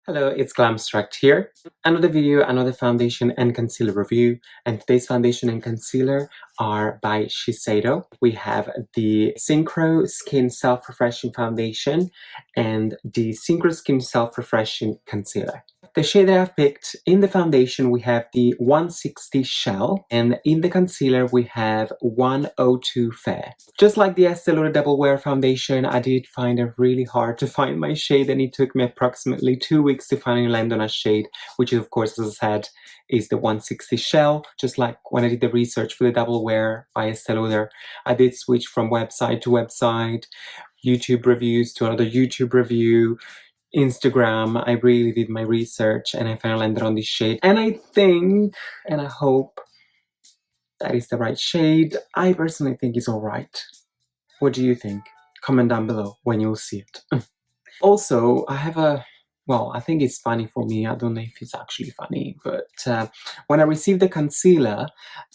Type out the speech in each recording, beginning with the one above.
Hello, it's Glamstract here. Another video, another foundation and concealer review. And today's foundation and concealer are by Shiseido. We have the Synchro Skin Self-Refreshing Foundation and the Synchro Skin Self-Refreshing Concealer. The shade that I've picked in the foundation, we have the 160 Shell, and in the concealer, we have 102 Fair. Just like the Estee Lauder Double Wear Foundation, I did find it really hard to find my shade, and it took me approximately 2 weeks to finally land on a shade, which is, of course, as I said, is the 160 Shell. Just like when I did the research for the Double Wear by Estee Lauder, I did switch from website to website, YouTube reviews to another YouTube review, Instagram. I really did my research and I finally landed on this shade. And I think, and I hope that is the right shade. I personally think it's alright. What do you think? Comment down below when you'll see it. Also, I have a, well, I think it's funny for me. I don't know if it's actually funny, but when I received the concealer,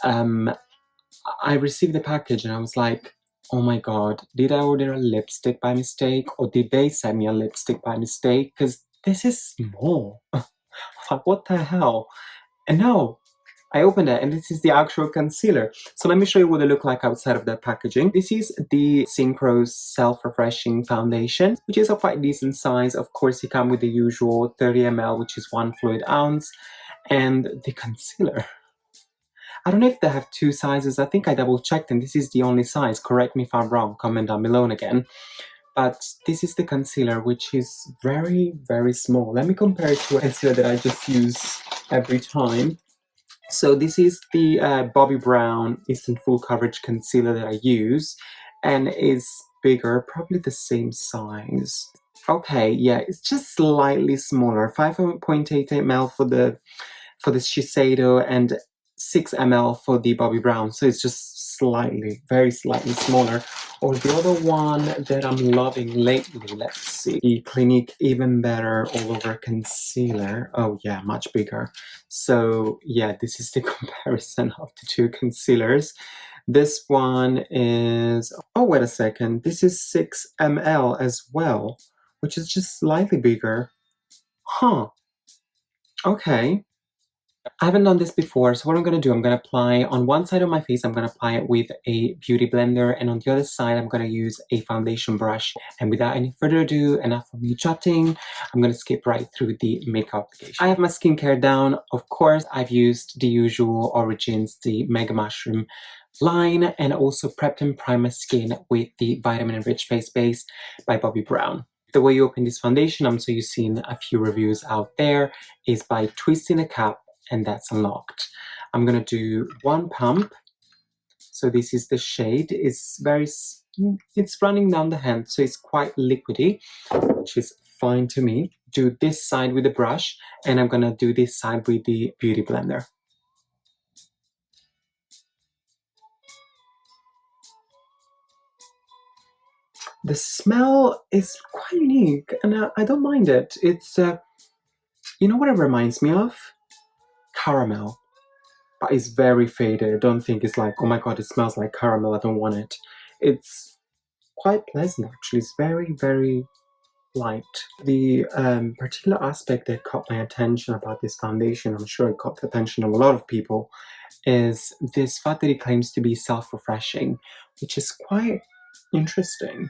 I received the package and I was like, oh my god, did I order a lipstick by mistake, or did they send me a lipstick by mistake? Because this is small. Like, what the hell? And no, I opened it and this is the actual concealer. So let me show you what it looked like outside of the packaging. This is the Synchro Self-Refreshing Foundation, which is a quite decent size. Of course, it comes with the usual 30 ml, which is 1 fluid ounce, and the concealer. I don't know if they have 2 sizes. I think I double checked and this is the only size. Correct me if I'm wrong, comment down below again. But this is the concealer, which is very, very small. Let me compare it to a concealer that I just use every time. So this is the Bobbi Brown Instant Full Coverage Concealer that I use, and is bigger, probably the same size. Okay, yeah, it's just slightly smaller. 5.8 ml for the Shiseido and 6 ml for the Bobbi Brown, so it's just slightly, very slightly smaller. Or the other one that I'm loving lately, let's see, the Clinique Even Better All Over Concealer. Oh yeah, much bigger. So yeah, this is the comparison of the 2 concealers. This one is, oh wait a second, this is 6 ml as well, which is just slightly bigger. Huh, okay. I haven't done this before, so what I'm going to do, I'm going to apply on one side of my face, I'm going to apply it with a beauty blender, and on the other side I'm going to use a foundation brush. And without any further ado, enough of me chatting, I'm going to skip right through the makeup application. I have my skincare down. Of course, I've used the usual Origins, the Mega Mushroom line, and also prepped and primed my skin with the Vitamin Enriched Face Base by Bobbi Brown. The way you open this foundation, I'm sure you've seen a few reviews out there, is by twisting the cap, and that's unlocked. I'm gonna do 1 pump. So this is the shade. It's running down the hand, so it's quite liquidy, which is fine to me. Do this side with the brush, and I'm gonna do this side with the beauty blender. The smell is quite unique, and I don't mind it. It's, you know what it reminds me of? Caramel. But it's very faded. I don't think it's like, oh my god, it smells like caramel, I don't want it. It's quite pleasant actually. It's very, very light. The particular aspect that caught my attention about this foundation, I'm sure it caught the attention of a lot of people, is this fact that it claims to be self-refreshing, which is quite interesting.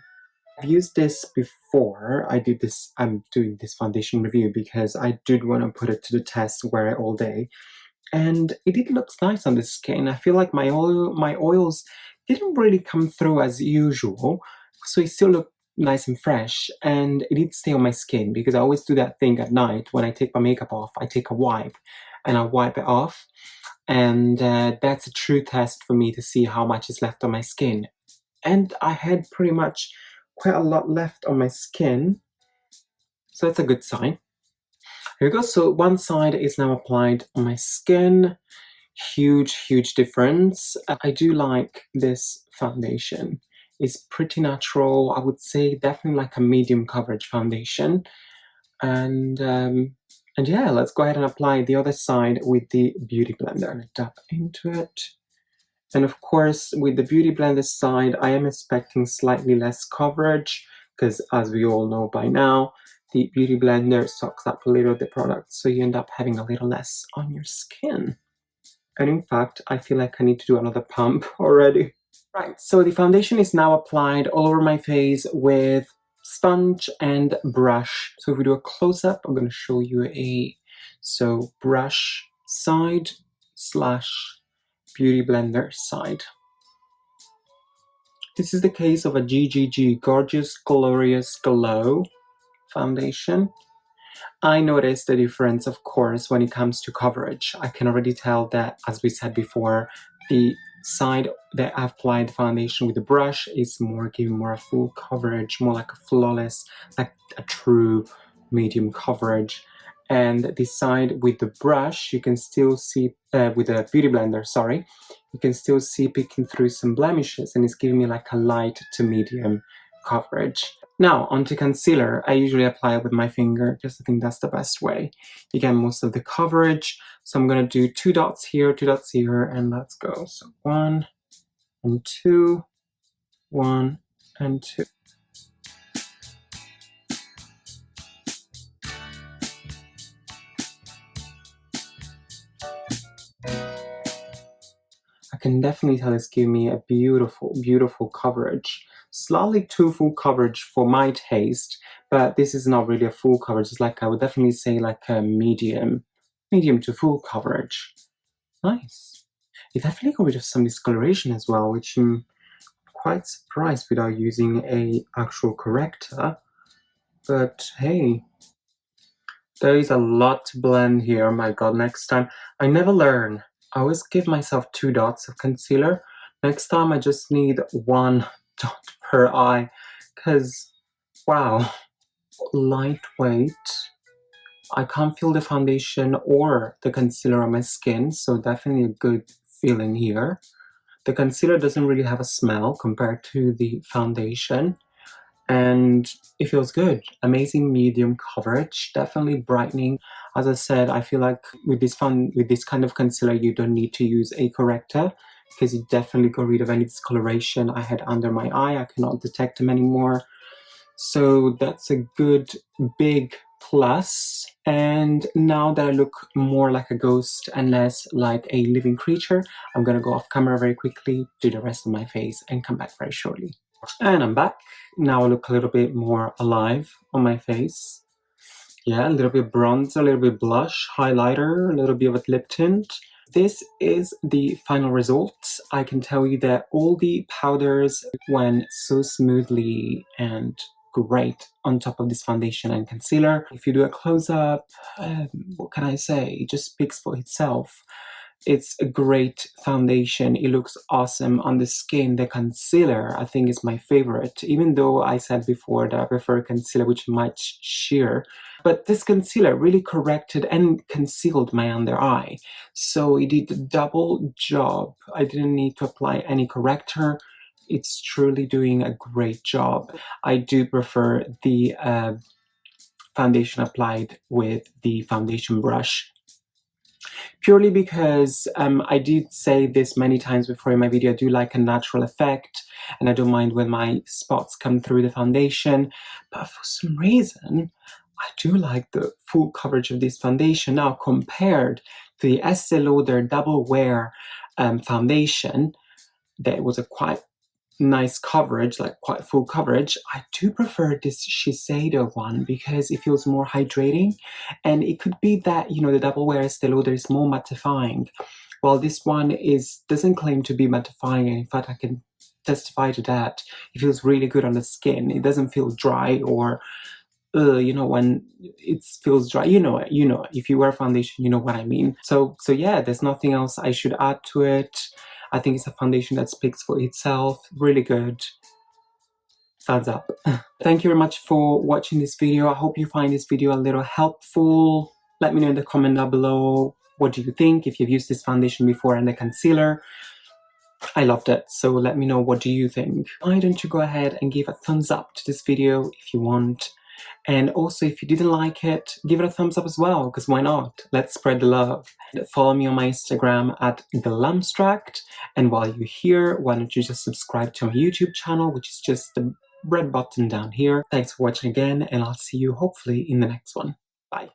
I've used this before. I'm doing this foundation review because I did want to put it to the test, wear it all day. And it looks nice on the skin. I feel like my oils didn't really come through as usual, so it still looked nice and fresh, and it did stay on my skin because I always do that thing at night when I take my makeup off. I take a wipe and I wipe it off, and that's a true test for me to see how much is left on my skin. And I had pretty much quite a lot left on my skin, so that's a good sign. Here we go. So one side is now applied on my skin. Huge difference. I do like this foundation. It's pretty natural. I would say definitely like a medium coverage foundation. And yeah, let's go ahead and apply the other side with the beauty blender. And tap into it. And of course, with the beauty blender side, I am expecting slightly less coverage because, as we all know by now, the Beauty Blender soaks up a little of the product, so you end up having a little less on your skin. And in fact, I feel like I need to do another pump already. Right, so the foundation is now applied all over my face with sponge and brush. So if we do a close-up, I'm going to show you so brush side slash Beauty Blender side. This is the case of a GGG, Gorgeous Glorious Glow foundation. I noticed the difference, of course, when it comes to coverage. I can already tell that, as we said before, the side that I applied the foundation with the brush is giving more a full coverage, more like a flawless, like a true medium coverage. And the side with the brush, you can still see, with the Beauty Blender, sorry, you can still see peeking through some blemishes, and it's giving me like a light to medium coverage. Now, onto concealer. I usually apply it with my finger, because I think that's the best way. You get most of the coverage. So I'm going to do 2 dots here, 2 dots here, and let's go. So 1 and 2, 1 and 2. I can definitely tell it's giving me a beautiful, beautiful coverage. Slightly too full coverage for my taste, but this is not really a full coverage. It's like, I would definitely say like a medium to full coverage. Nice. It definitely got rid of some discoloration as well, which I'm quite surprised without using a actual corrector. But hey, there is a lot to blend here. Oh my god, next time. I never learn. I always give myself 2 dots of concealer. Next time I just need 1 dot per eye, because, wow, lightweight. I can't feel the foundation or the concealer on my skin, so definitely a good feeling here. The concealer doesn't really have a smell compared to the foundation, and it feels good. Amazing medium coverage, definitely brightening. As I said, I feel like with this kind of concealer, you don't need to use a corrector, because it definitely got rid of any discoloration I had under my eye. I cannot detect them anymore. So that's a good big plus. And now that I look more like a ghost and less like a living creature, I'm gonna go off camera very quickly, do the rest of my face, and come back very shortly. And I'm back. Now I look a little bit more alive on my face. Yeah, a little bit bronze, a little bit blush, highlighter, a little bit of a lip tint. This is the final result. I can tell you that all the powders went so smoothly and great on top of this foundation and concealer. If you do a close-up, what can I say? It just speaks for itself. It's a great foundation. It looks awesome on the skin. The concealer, I think, is my favorite, even though I said before that I prefer concealer which is much sheer. But this concealer really corrected and concealed my under eye. So it did a double job. I didn't need to apply any corrector. It's truly doing a great job. I do prefer the foundation applied with the foundation brush, purely because I did say this many times before in my video, I do like a natural effect, and I don't mind when my spots come through the foundation, but for some reason, I do like the full coverage of this foundation now compared to the Estee Lauder Double Wear foundation. That was a quite nice coverage, like quite full coverage. I do prefer this Shiseido one because it feels more hydrating, and it could be that, you know, the Double Wear Estee Lauder is more mattifying, while this one doesn't claim to be mattifying, and in fact I can testify to that. It feels really good on the skin. It doesn't feel dry or you know, when it feels dry, you know, if you wear foundation, you know what I mean. So yeah, there's nothing else I should add to it. I think it's a foundation that speaks for itself. Really good. Thumbs up. Thank you very much for watching this video. I hope you find this video a little helpful. Let me know in the comment down below, what do you think, if you've used this foundation before and the concealer. I loved it, so let me know, what do you think? Why don't you go ahead and give a thumbs up to this video if you want. And also, if you didn't like it, give it a thumbs up as well, because why not? Let's spread the love. Follow me on my Instagram at Glamstract. And while you're here, why don't you just subscribe to my YouTube channel, which is just the red button down here. Thanks for watching again, and I'll see you hopefully in the next one. Bye.